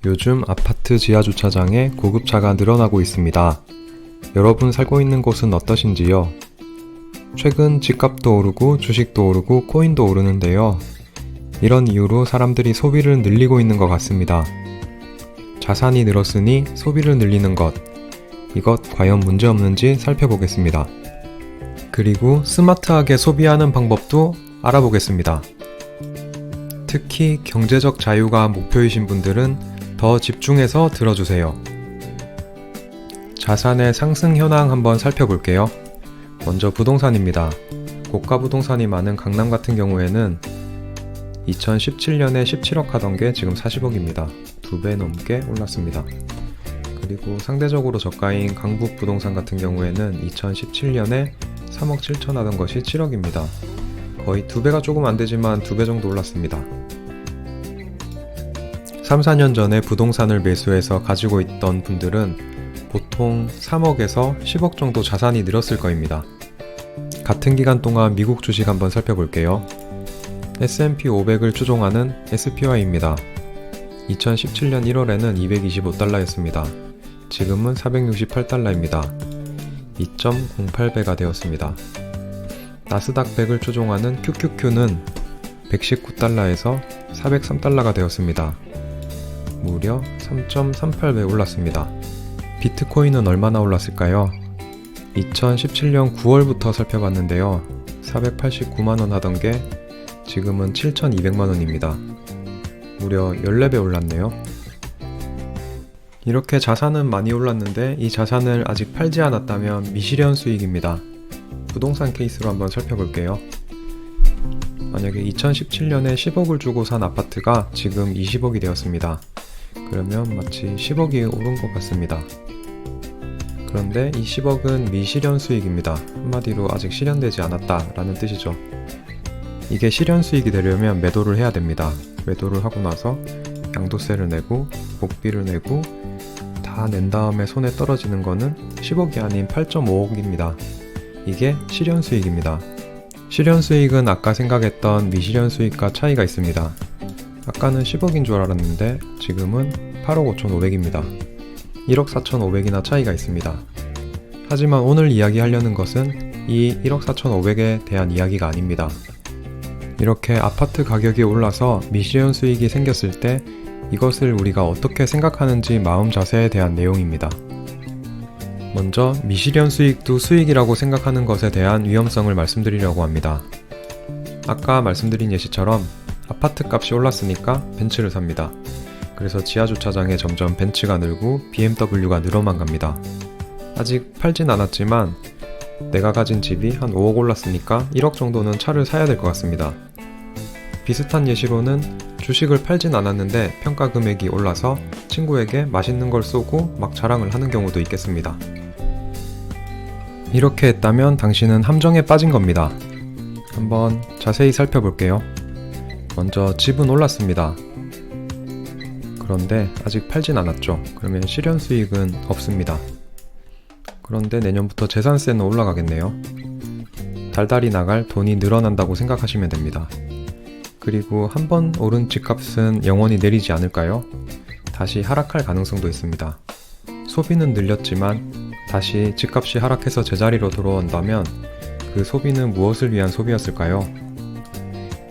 요즘 아파트 지하주차장에 고급차가 늘어나고 있습니다. 여러분 살고 있는 곳은 어떠신지요? 최근 집값도 오르고 주식도 오르고 코인도 오르는데요. 이런 이유로 사람들이 소비를 늘리고 있는 것 같습니다. 자산이 늘었으니 소비를 늘리는 것. 이것 과연 문제없는지 살펴보겠습니다. 그리고 스마트하게 소비하는 방법도 알아보겠습니다. 특히 경제적 자유가 목표이신 분들은 더 집중해서 들어주세요. 자산의 상승 현황 한번 살펴볼게요. 먼저 부동산입니다. 고가 부동산이 많은 강남 같은 경우에는 2017년에 17억 하던 게 지금 40억입니다. 2배 넘게 올랐습니다. 그리고 상대적으로 저가인 강북 부동산 같은 경우에는 2017년에 3억 7천 하던 것이 7억입니다. 거의 2배가 조금 안되지만 2배 정도 올랐습니다. 3, 4년 전에 부동산을 매수해서 가지고 있던 분들은 보통 3억에서 10억 정도 자산이 늘었을 거입니다. 같은 기간 동안 미국 주식 한번 살펴볼게요. S&P 500을 추종하는 SPY입니다. 2017년 1월에는 225달러였습니다. 지금은 468달러입니다. 2.08배가 되었습니다. 나스닥 100을 추종하는 QQQ는 119달러에서 403달러가 되었습니다. 무려 3.38배 올랐습니다. 비트코인은 얼마나 올랐을까요? 2017년 9월부터 살펴봤는데요. 489만원 하던 게 지금은 7,200만원입니다. 무려 14배 올랐네요. 이렇게 자산은 많이 올랐는데 이 자산을 아직 팔지 않았다면 미실현 수익입니다. 부동산 케이스로 한번 살펴볼게요. 만약에 2017년에 10억을 주고 산 아파트가 지금 20억이 되었습니다. 그러면 마치 10억이 오른 것 같습니다. 그런데 이 10억은 미실현 수익입니다. 한마디로 아직 실현되지 않았다 라는 뜻이죠. 이게 실현 수익이 되려면 매도를 해야 됩니다. 매도를 하고 나서 양도세를 내고 복비를 내고 다 낸 다음에 손에 떨어지는 거는 10억이 아닌 8.5억입니다. 이게 실현 수익입니다. 실현 수익은 아까 생각했던 미실현 수익과 차이가 있습니다. 아까는 10억인 줄 알았는데 지금은 8억 5,500입니다. 1억 4,500이나 차이가 있습니다. 하지만 오늘 이야기하려는 것은 이 1억 4,500에 대한 이야기가 아닙니다. 이렇게 아파트 가격이 올라서 미실현 수익이 생겼을 때 이것을 우리가 어떻게 생각하는지 마음 자세에 대한 내용입니다. 먼저 미실현 수익도 수익이라고 생각하는 것에 대한 위험성을 말씀드리려고 합니다. 아까 말씀드린 예시처럼 아파트 값이 올랐으니까 벤츠를 삽니다. 그래서 지하주차장에 점점 벤츠가 늘고 BMW가 늘어만 갑니다. 아직 팔진 않았지만 내가 가진 집이 한 5억 올랐으니까 1억 정도는 차를 사야 될 것 같습니다. 비슷한 예시로는 주식을 팔진 않았는데 평가 금액이 올라서 친구에게 맛있는 걸 쏘고 막 자랑을 하는 경우도 있겠습니다. 이렇게 했다면 당신은 함정에 빠진 겁니다. 한번 자세히 살펴볼게요. 먼저 집은 올랐습니다. 그런데 아직 팔진 않았죠. 그러면 실현 수익은 없습니다. 그런데 내년부터 재산세는 올라가겠네요. 달달이 나갈 돈이 늘어난다고 생각하시면 됩니다. 그리고 한번 오른 집값은 영원히 내리지 않을까요? 다시 하락할 가능성도 있습니다. 소비는 늘렸지만 다시 집값이 하락해서 제자리로 돌아온다면 그 소비는 무엇을 위한 소비였을까요?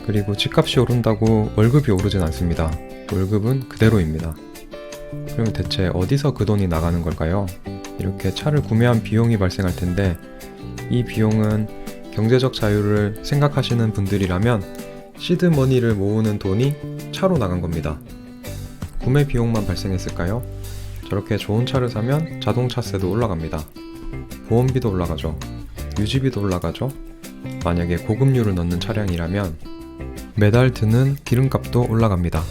그리고 집값이 오른다고 월급이 오르진 않습니다. 월급은 그대로입니다. 그럼 대체 어디서 그 돈이 나가는 걸까요? 이렇게 차를 구매한 비용이 발생할 텐데 이 비용은 경제적 자유를 생각하시는 분들이라면 시드머니를 모으는 돈이 차로 나간 겁니다. 구매 비용만 발생했을까요? 저렇게 좋은 차를 사면 자동차세도 올라갑니다. 보험비도 올라가죠. 유지비도 올라가죠. 만약에 고급류를 넣는 차량이라면 매달 드는 기름값도 올라갑니다.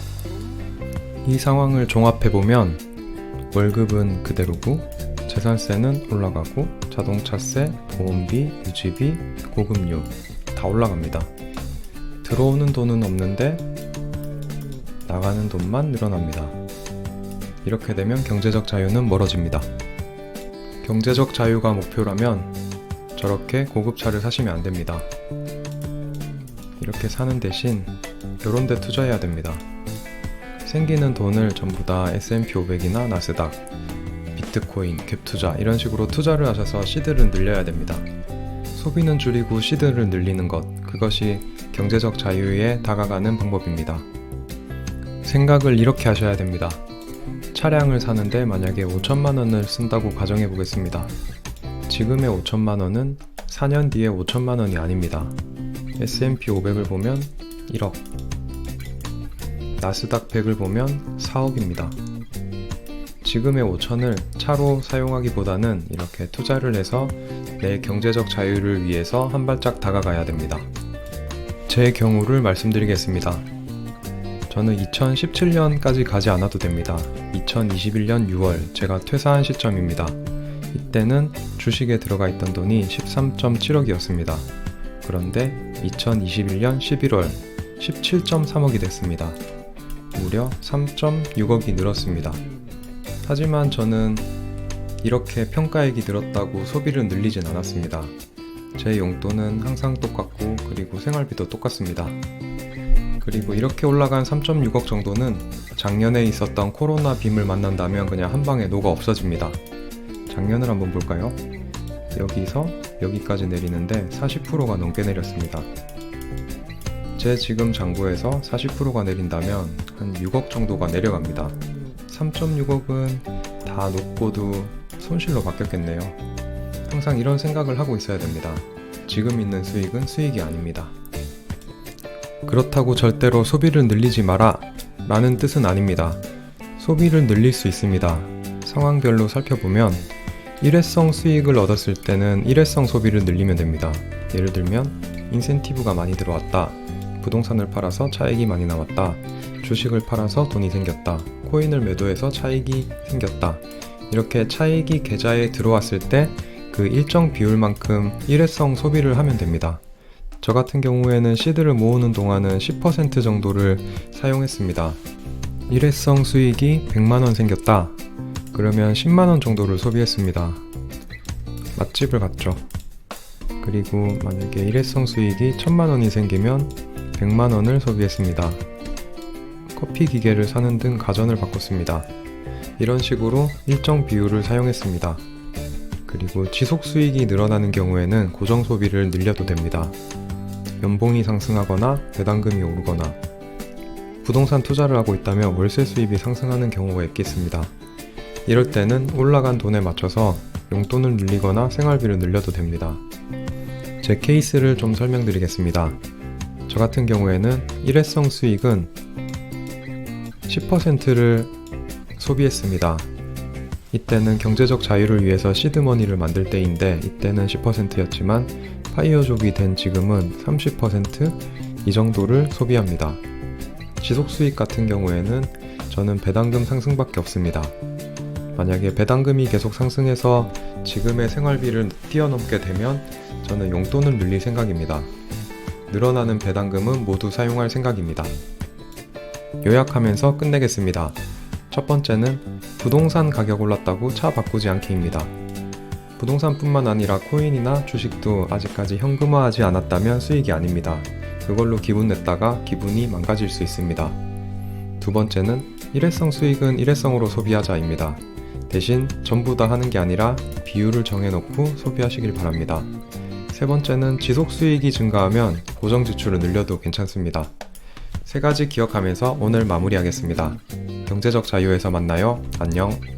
이 상황을 종합해보면 월급은 그대로고 재산세는 올라가고 자동차세, 보험비, 유지비, 고급류 다 올라갑니다. 들어오는 돈은 없는데 나가는 돈만 늘어납니다. 이렇게 되면 경제적 자유는 멀어집니다. 경제적 자유가 목표라면 저렇게 고급차를 사시면 안 됩니다. 이렇게 사는 대신 이런 데 투자해야 됩니다. 생기는 돈을 전부 다 S&P 500이나 나스닥, 비트코인, 갭투자 이런 식으로 투자를 하셔서 시드를 늘려야 됩니다. 소비는 줄이고 시드를 늘리는 것, 그것이 경제적 자유에 다가가는 방법입니다. 생각을 이렇게 하셔야 됩니다. 차량을 사는데 만약에 5천만 원을 쓴다고 가정해 보겠습니다. 지금의 5천만 원은 4년 뒤에 5천만 원이 아닙니다. S&P 500을 보면 1억, 나스닥 100을 보면 4억입니다. 지금의 5천을 차로 사용하기보다는 이렇게 투자를 해서 내 경제적 자유를 위해서 한 발짝 다가가야 됩니다. 제 경우를 말씀드리겠습니다. 저는 2017년까지 가지 않아도 됩니다. 2021년 6월 제가 퇴사한 시점입니다. 이때는 주식에 들어가 있던 돈이 13.7억이었습니다. 그런데 2021년 11월 17.3억이 됐습니다. 무려 3.6억이 늘었습니다. 하지만 저는 이렇게 평가액이 늘었다고 소비를 늘리진 않았습니다. 제 용돈은 항상 똑같고 그리고 생활비도 똑같습니다. 그리고 이렇게 올라간 3.6억 정도는 작년에 있었던 코로나 빔을 만난다면 그냥 한 방에 녹아 없어집니다. 작년을 한번 볼까요? 여기서 여기까지 내리는데 40%가 넘게 내렸습니다. 제 지금 잔고에서 40%가 내린다면 한 6억 정도가 내려갑니다. 3.6억은 다 녹고도 손실로 바뀌었겠네요. 항상 이런 생각을 하고 있어야 됩니다. 지금 있는 수익은 수익이 아닙니다. 그렇다고 절대로 소비를 늘리지 마라 라는 뜻은 아닙니다. 소비를 늘릴 수 있습니다. 상황별로 살펴보면 일회성 수익을 얻었을 때는 일회성 소비를 늘리면 됩니다. 예를 들면 인센티브가 많이 들어왔다, 부동산을 팔아서 차익이 많이 나왔다, 주식을 팔아서 돈이 생겼다, 코인을 매도해서 차익이 생겼다. 이렇게 차익이 계좌에 들어왔을 때 그 일정 비율만큼 일회성 소비를 하면 됩니다. 저 같은 경우에는 시드를 모으는 동안은 10% 정도를 사용했습니다. 일회성 수익이 100만원 생겼다. 그러면 10만원 정도를 소비했습니다. 맛집을 갔죠. 그리고 만약에 일회성 수익이 1000만원이 생기면 100만원을 소비했습니다. 커피 기계를 사는 등 가전을 바꿨습니다. 이런 식으로 일정 비율을 사용했습니다. 그리고 지속 수익이 늘어나는 경우에는 고정 소비를 늘려도 됩니다. 연봉이 상승하거나 배당금이 오르거나 부동산 투자를 하고 있다면 월세 수입이 상승하는 경우가 있겠습니다. 이럴 때는 올라간 돈에 맞춰서 용돈을 늘리거나 생활비를 늘려도 됩니다. 제 케이스를 좀 설명드리겠습니다. 저 같은 경우에는 일회성 수익은 10%를 소비했습니다. 이때는 경제적 자유를 위해서 시드머니를 만들 때인데 이때는 10%였지만 파이어족이 된 지금은 30% 이 정도를 소비합니다. 지속 수익 같은 경우에는 저는 배당금 상승밖에 없습니다. 만약에 배당금이 계속 상승해서 지금의 생활비를 뛰어넘게 되면 저는 용돈을 늘릴 생각입니다. 늘어나는 배당금은 모두 사용할 생각입니다. 요약하면서 끝내겠습니다. 첫 번째는 부동산 가격 올랐다고 차 바꾸지 않기입니다. 부동산뿐만 아니라 코인이나 주식도 아직까지 현금화하지 않았다면 수익이 아닙니다. 그걸로 기분 냈다가 기분이 망가질 수 있습니다. 두 번째는 일회성 수익은 일회성으로 소비하자입니다. 대신 전부 다 하는 게 아니라 비율을 정해놓고 소비하시길 바랍니다. 세 번째는 지속 수익이 증가하면 고정 지출을 늘려도 괜찮습니다. 세 가지 기억하면서 오늘 마무리하겠습니다. 경제적 자유에서 만나요. 안녕.